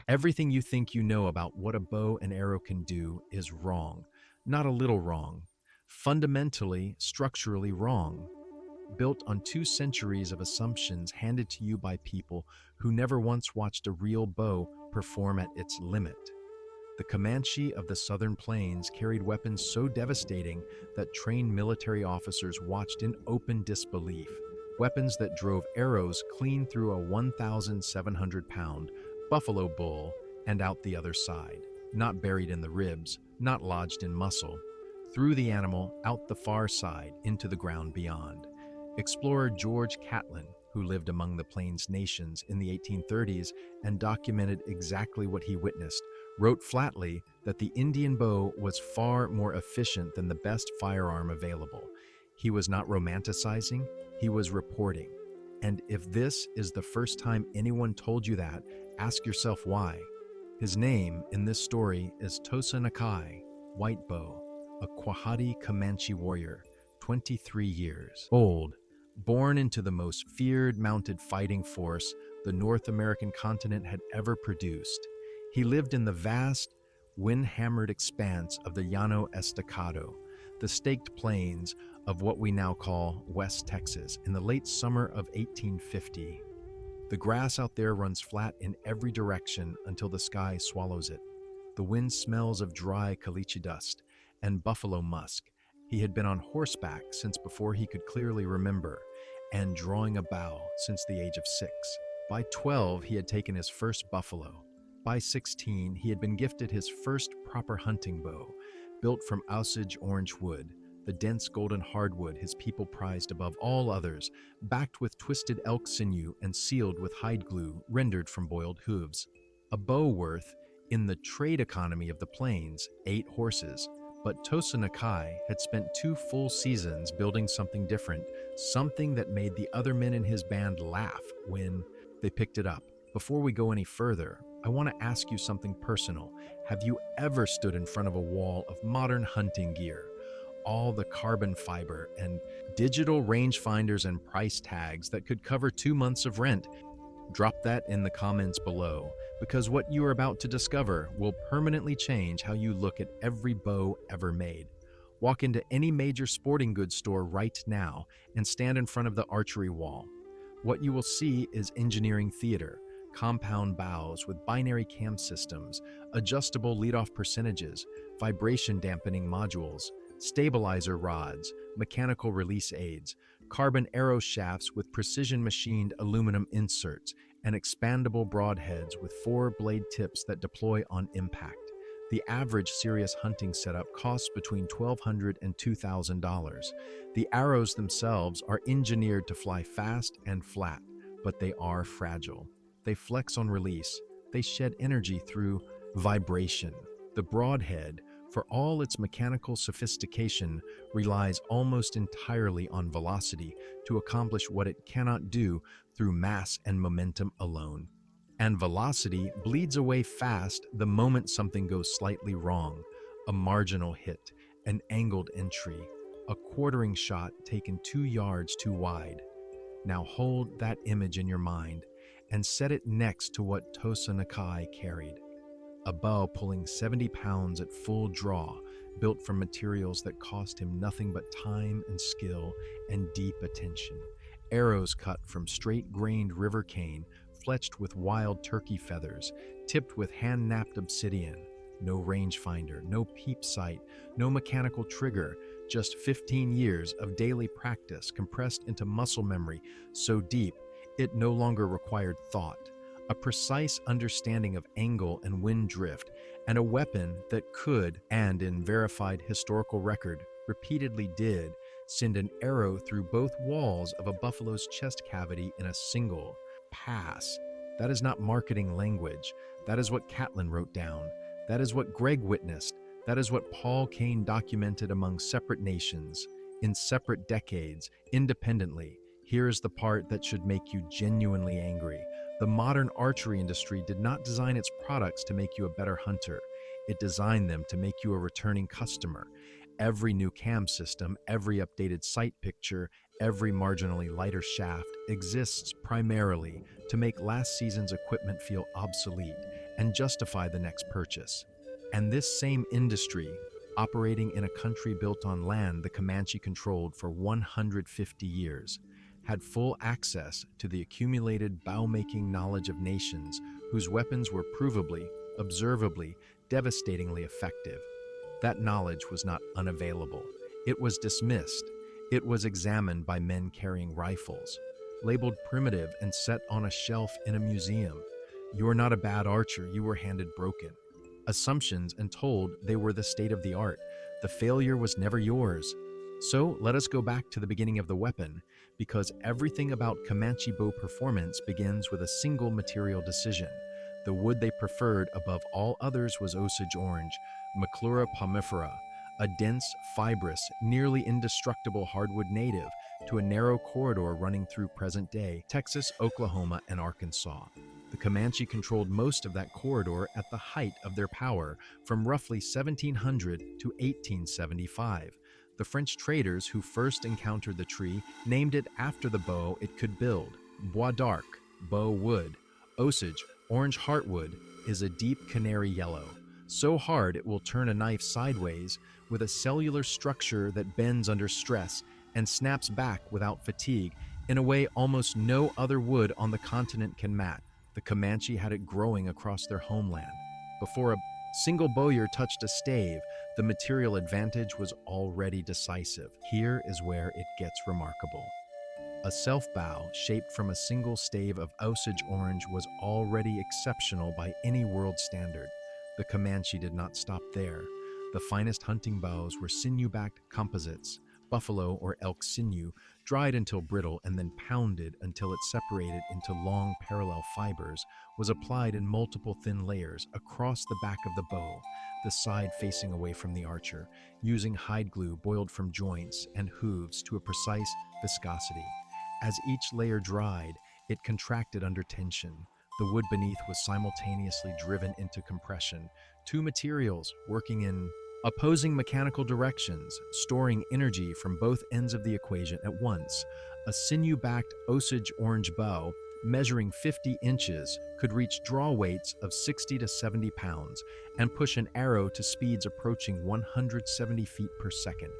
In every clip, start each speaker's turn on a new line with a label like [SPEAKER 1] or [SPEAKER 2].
[SPEAKER 1] Everything you think you know about what a bow and arrow can do is wrong. Not a little wrong. Fundamentally, structurally wrong. Built on 2 centuries of assumptions handed to you by people who never once watched a real bow perform at its limit. The Comanche of the southern plains carried weapons so devastating that trained military officers watched in open disbelief. Weapons that drove arrows clean through a 1,700-pound buffalo bull and out the other side, not buried in the ribs, not lodged in muscle, through the animal out the far side into the ground beyond. Explorer George Catlin, who lived among the Plains nations in the 1830s and documented exactly what he witnessed, wrote flatly that the Indian bow was far more efficient than the best firearm available. He was not romanticizing, he was reporting. And if this is the first time anyone told you that, ask yourself why. His name in this story is Tosa Nakai, White Bow, a Quahati Comanche warrior, 23 years old, born into the most feared mounted fighting force the North American continent had ever produced. He lived in the vast, wind-hammered expanse of the Llano Estacado, the staked plains of what we now call West Texas, in the late summer of 1850. The grass out there runs flat in every direction until the sky swallows it. The wind smells of dry caliche dust and buffalo musk. He had been on horseback since before he could clearly remember, and drawing a bow since the age of 6. By 12, he had taken his first buffalo. By 16, he had been gifted his first proper hunting bow, built from Osage orange wood, the dense golden hardwood his people prized above all others, backed with twisted elk sinew and sealed with hide glue rendered from boiled hooves. A bow worth, in the trade economy of the plains, 8 horses. But Tosa Nakai had spent 2 full seasons building something different, something that made the other men in his band laugh when they picked it up. Before we go any further, I want to ask you something personal. Have you ever stood in front of a wall of modern hunting gear? All the carbon fiber and digital rangefinders and price tags that could cover 2 months of rent? Drop that in the comments below, because what you are about to discover will permanently change how you look at every bow ever made. Walk into any major sporting goods store right now and stand in front of the archery wall. What you will see is engineering theater, compound bows with binary cam systems, adjustable leadoff percentages, vibration dampening modules, stabilizer rods, mechanical release aids, carbon arrow shafts with precision machined aluminum inserts, and expandable broadheads with 4 blade tips that deploy on impact. The average serious hunting setup costs between $1,200 and $2,000. The arrows themselves are engineered to fly fast and flat, but they are fragile. They flex on release. They shed energy through vibration. The broadhead, for all its mechanical sophistication, relies almost entirely on velocity to accomplish what it cannot do through mass and momentum alone. And velocity bleeds away fast the moment something goes slightly wrong. A marginal hit, an angled entry, a quartering shot taken 2 yards too wide. Now hold that image in your mind and set it next to what Tosa Nakai carried. A bow pulling 70 pounds at full draw, built from materials that cost him nothing but time and skill and deep attention. Arrows cut from straight-grained river cane, fletched with wild turkey feathers, tipped with hand-knapped obsidian. No rangefinder, no peep sight, no mechanical trigger, just 15 years of daily practice compressed into muscle memory so deep it no longer required thought. A precise understanding of angle and wind drift, and a weapon that could, and in verified historical record, repeatedly did, send an arrow through both walls of a buffalo's chest cavity in a single pass. That is not marketing language. That is what Catlin wrote down. That is what Greg witnessed. That is what Paul Kane documented among separate nations, in separate decades, independently. Here is the part that should make you genuinely angry. The modern archery industry did not design its products to make you a better hunter. It designed them to make you a returning customer. Every new cam system, every updated sight picture, every marginally lighter shaft exists primarily to make last season's equipment feel obsolete and justify the next purchase. And this same industry, operating in a country built on land the Comanche controlled for 150 years, had full access to the accumulated bow-making knowledge of nations whose weapons were provably, observably, devastatingly effective. That knowledge was not unavailable. It was dismissed. It was examined by men carrying rifles, labeled primitive and set on a shelf in a museum. You are not a bad archer, you were handed broken assumptions and told they were the state of the art. The failure was never yours. So let us go back to the beginning of the weapon, because everything about Comanche bow performance begins with a single material decision. The wood they preferred above all others was Osage orange, Maclura palmifera, a dense, fibrous, nearly indestructible hardwood native to a narrow corridor running through present-day Texas, Oklahoma, and Arkansas. The Comanche controlled most of that corridor at the height of their power, from roughly 1700 to 1875. The French traders who first encountered the tree named it after the bow it could build. Bois d'arc, bow wood. Osage, orange heartwood, is a deep canary yellow, so hard it will turn a knife sideways, with a cellular structure that bends under stress and snaps back without fatigue in a way almost no other wood on the continent can match. The Comanche had it growing across their homeland. Before a single bowyer touched a stave, the material advantage was already decisive. Here is where it gets remarkable. A self-bow shaped from a single stave of Osage orange was already exceptional by any world standard. The Comanche did not stop there. The finest hunting bows were sinew-backed composites, buffalo or elk sinew, dried until brittle and then pounded until it separated into long parallel fibers, was applied in multiple thin layers across the back of the bow, the side facing away from the archer, using hide glue boiled from joints and hooves to a precise viscosity. As each layer dried, it contracted under tension. The wood beneath was simultaneously driven into compression, two materials working in opposing mechanical directions, storing energy from both ends of the equation at once. A sinew-backed Osage orange bow, measuring 50 inches, could reach draw weights of 60 to 70 pounds and push an arrow to speeds approaching 170 feet per second.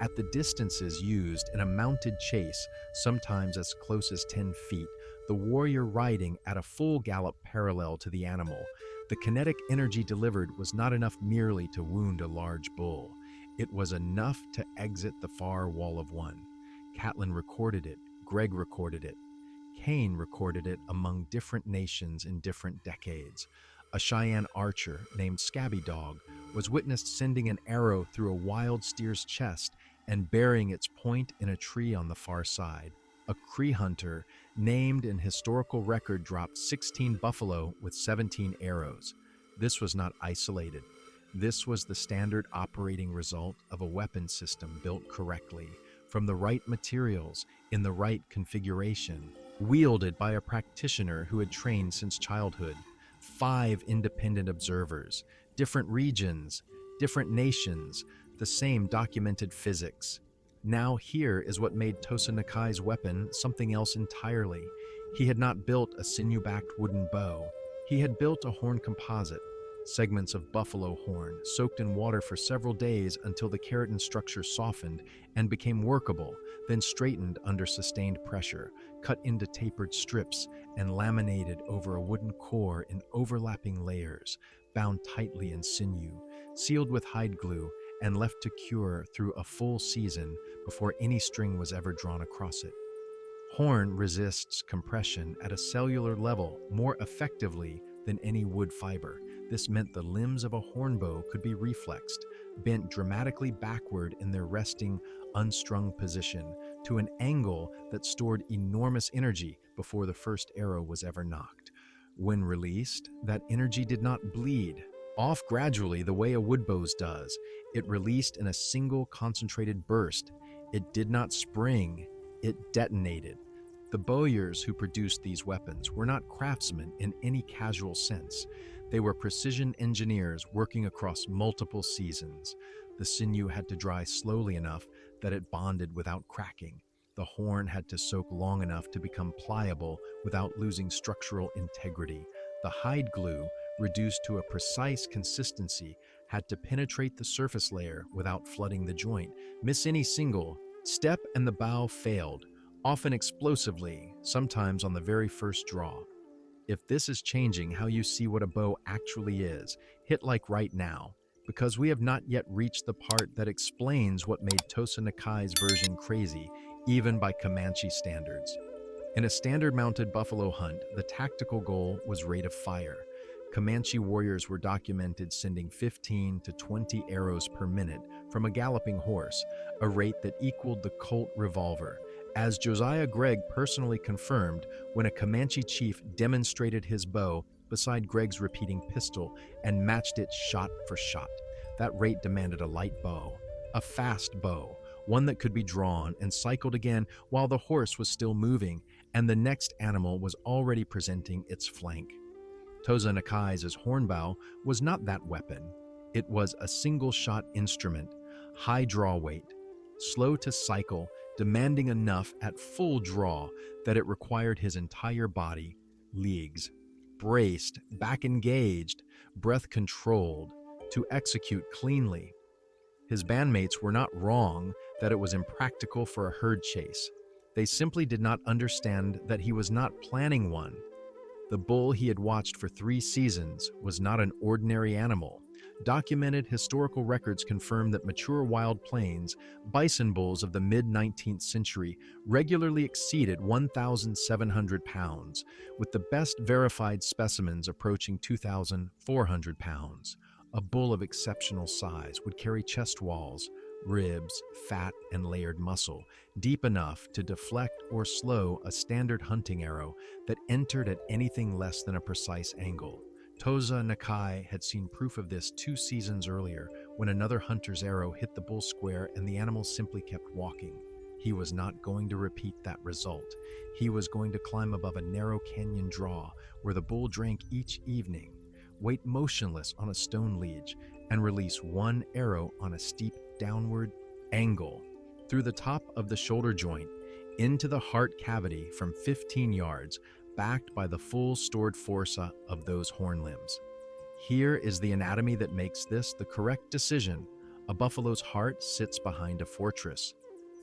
[SPEAKER 1] At the distances used in a mounted chase, sometimes as close as 10 feet, the warrior riding at a full gallop parallel to the animal, the kinetic energy delivered was not enough merely to wound a large bull. It was enough to exit the far wall of one. Catlin recorded it, Gregg recorded it, Kane recorded it among different nations in different decades. A Cheyenne archer named Scabby Dog was witnessed sending an arrow through a wild steer's chest and burying its point in a tree on the far side. A Cree hunter named in historical record dropped 16 buffalo with 17 arrows. This was not isolated. This was the standard operating result of a weapon system built correctly, from the right materials, in the right configuration, wielded by a practitioner who had trained since childhood. 5 independent observers, different regions, different nations, the same documented physics. Now here is what made Tosa Nakai's weapon something else entirely. He had not built a sinew-backed wooden bow. He had built a horn composite, segments of buffalo horn, soaked in water for several days until the keratin structure softened and became workable, then straightened under sustained pressure, cut into tapered strips, and laminated over a wooden core in overlapping layers, bound tightly in sinew, sealed with hide glue, and left to cure through a full season before any string was ever drawn across it. Horn resists compression at a cellular level more effectively than any wood fiber. This meant the limbs of a horn bow could be reflexed, bent dramatically backward in their resting, unstrung position to an angle that stored enormous energy before the first arrow was ever nocked. When released, that energy did not bleed off gradually the way a wood bow's does. It released in a single concentrated burst. It did not spring, it detonated. The bowyers who produced these weapons were not craftsmen in any casual sense. They were precision engineers working across multiple seasons. The sinew had to dry slowly enough that it bonded without cracking. The horn had to soak long enough to become pliable without losing structural integrity. The hide glue reduced to a precise consistency, had to penetrate the surface layer without flooding the joint. Miss any single step and the bow failed, often explosively, sometimes on the very first draw. If this is changing how you see what a bow actually is, hit like right now, because we have not yet reached the part that explains what made Tosa Nakai's version crazy, even by Comanche standards. In a standard mounted buffalo hunt, the tactical goal was rate of fire. Comanche warriors were documented sending 15 to 20 arrows per minute from a galloping horse, a rate that equaled the Colt revolver, as Josiah Gregg personally confirmed when a Comanche chief demonstrated his bow beside Gregg's repeating pistol and matched it shot for shot. That rate demanded a light bow, a fast bow, one that could be drawn and cycled again while the horse was still moving and the next animal was already presenting its flank. Tosa Nakai's hornbow was not that weapon. It was a single-shot instrument, high draw weight, slow to cycle, demanding enough at full draw that it required his entire body, legs, braced, back engaged, breath controlled, to execute cleanly. His bandmates were not wrong that it was impractical for a herd chase. They simply did not understand that he was not planning one. The bull he had watched for 3 seasons was not an ordinary animal. Documented historical records confirm that mature wild plains, bison bulls of the mid-19th century regularly exceeded 1,700 pounds, with the best verified specimens approaching 2,400 pounds. A bull of exceptional size would carry chest walls, ribs, fat, and layered muscle, deep enough to deflect or slow a standard hunting arrow that entered at anything less than a precise angle. Tosa Nakai had seen proof of this 2 seasons earlier when another hunter's arrow hit the bull square and the animal simply kept walking. He was not going to repeat that result. He was going to climb above a narrow canyon draw where the bull drank each evening, wait motionless on a stone ledge, and release one arrow on a steep downward angle through the top of the shoulder joint into the heart cavity from 15 yards, backed by the full stored força of those horn limbs. Here is the anatomy that makes this the correct decision. A buffalo's heart sits behind a fortress.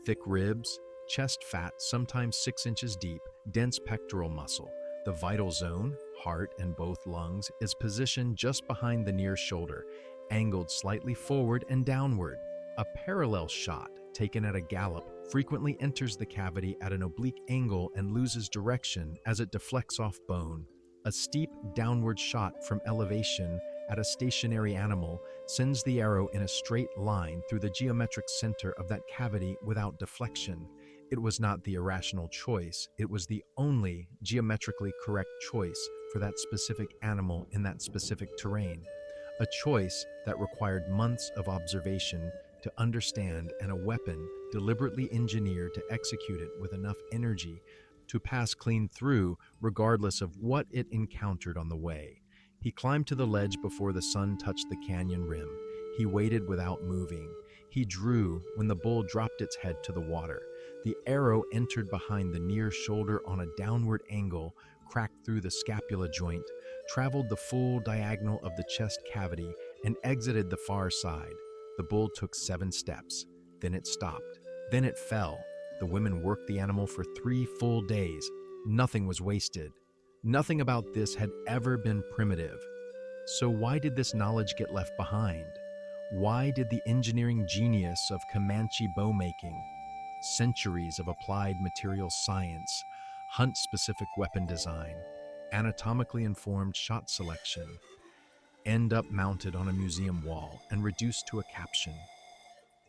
[SPEAKER 1] Thick ribs, chest fat sometimes 6 inches deep, dense pectoral muscle. The vital zone, heart and both lungs, is positioned just behind the near shoulder, angled slightly forward and downward. A parallel shot, taken at a gallop, frequently enters the cavity at an oblique angle and loses direction as it deflects off bone. A steep downward shot from elevation at a stationary animal sends the arrow in a straight line through the geometric center of that cavity without deflection. It was not the irrational choice, it was the only geometrically correct choice for that specific animal in that specific terrain. A choice that required months of observation to understand, and a weapon deliberately engineered to execute it with enough energy to pass clean through regardless of what it encountered on the way. He climbed to the ledge before the sun touched the canyon rim. He waited without moving. He drew when the bull dropped its head to the water. The arrow entered behind the near shoulder on a downward angle, cracked through the scapula joint, traveled the full diagonal of the chest cavity, and exited the far side. The bull took 7 steps. Then it stopped. Then it fell. The women worked the animal for 3 full days. Nothing was wasted. Nothing about this had ever been primitive. So why did this knowledge get left behind? Why did the engineering genius of Comanche bow making, centuries of applied material science, hunt-specific weapon design, anatomically informed shot selection, end up mounted on a museum wall and reduced to a caption?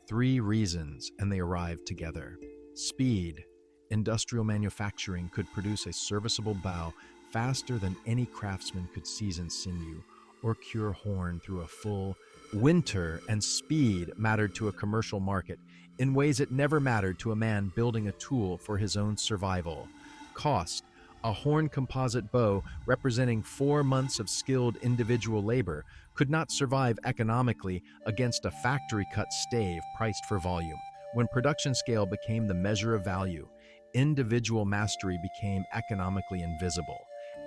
[SPEAKER 1] 3 reasons, and they arrived together. Speed. Industrial manufacturing could produce a serviceable bow faster than any craftsman could season sinew or cure horn through a full winter, and speed mattered to a commercial market in ways it never mattered to a man building a tool for his own survival. Cost. A horn composite bow representing 4 months of skilled individual labor could not survive economically against a factory-cut stave priced for volume. When production scale became the measure of value, individual mastery became economically invisible.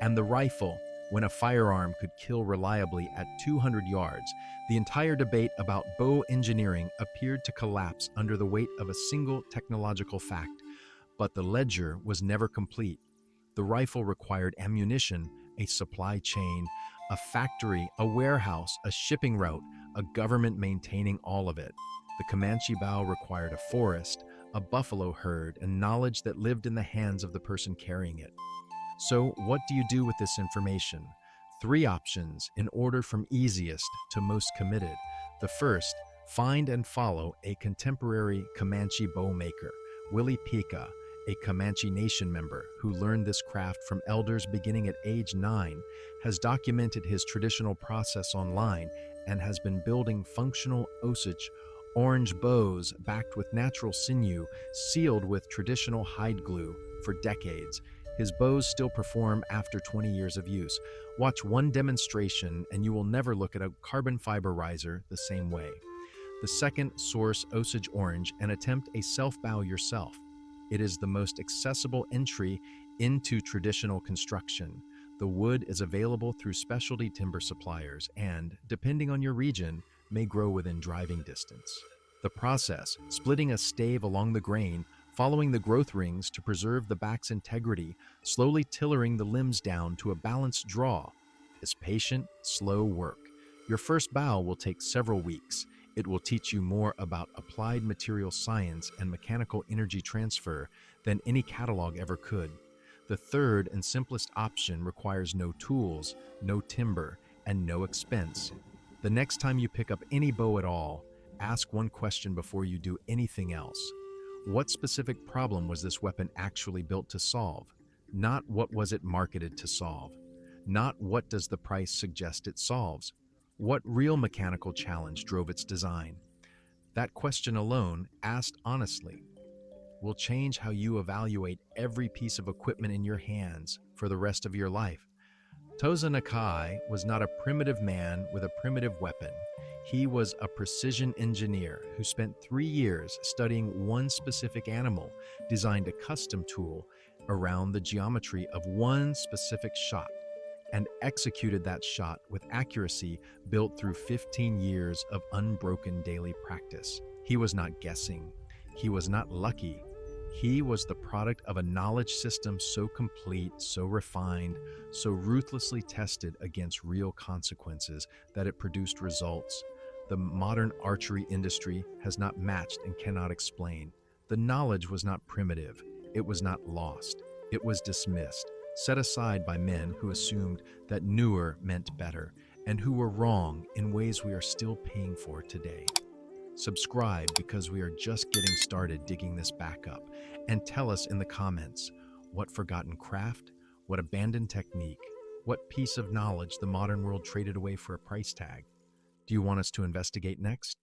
[SPEAKER 1] And the rifle, when a firearm could kill reliably at 200 yards, the entire debate about bow engineering appeared to collapse under the weight of a single technological fact. But the ledger was never complete. The rifle required ammunition, a supply chain, a factory, a warehouse, a shipping route, a government maintaining all of it. The Comanche bow required a forest, a buffalo herd, and knowledge that lived in the hands of the person carrying it. So, what do you do with this information? Three options in order from easiest to most committed. The first, find and follow a contemporary Comanche bow maker, Willie Pica, a Comanche Nation member who learned this craft from elders beginning at age 9, has documented his traditional process online and has been building functional Osage orange bows backed with natural sinew, sealed with traditional hide glue for decades. His bows still perform after 20 years of use. Watch one demonstration and you will never look at a carbon fiber riser the same way. The second, source Osage orange and attempt a self-bow yourself. It is the most accessible entry into traditional construction. The wood is available through specialty timber suppliers and, depending on your region, may grow within driving distance. The process, splitting a stave along the grain, following the growth rings to preserve the back's integrity, slowly tillering the limbs down to a balanced draw, is patient, slow work. Your first bow will take several weeks. It will teach you more about applied material science and mechanical energy transfer than any catalog ever could. The third and simplest option requires no tools, no timber, and no expense. The next time you pick up any bow at all, ask one question before you do anything else. What specific problem was this weapon actually built to solve? Not what was it marketed to solve. Not what does the price suggest it solves. What real mechanical challenge drove its design? That question alone, asked honestly, will change how you evaluate every piece of equipment in your hands for the rest of your life. Toza Nakai was not a primitive man with a primitive weapon. He was a precision engineer who spent 3 years studying one specific animal, designed a custom tool around the geometry of one specific shot, and executed that shot with accuracy built through 15 years of unbroken daily practice. He was not guessing. He was not lucky. He was the product of a knowledge system so complete, so refined, so ruthlessly tested against real consequences that it produced results the modern archery industry has not matched and cannot explain. The knowledge was not primitive. It was not lost. It was dismissed, set aside by men who assumed that newer meant better, and who were wrong in ways we are still paying for today. Subscribe because we are just getting started digging this back up, and tell us in the comments what forgotten craft, what abandoned technique, what piece of knowledge the modern world traded away for a price tag. Do you want us to investigate next?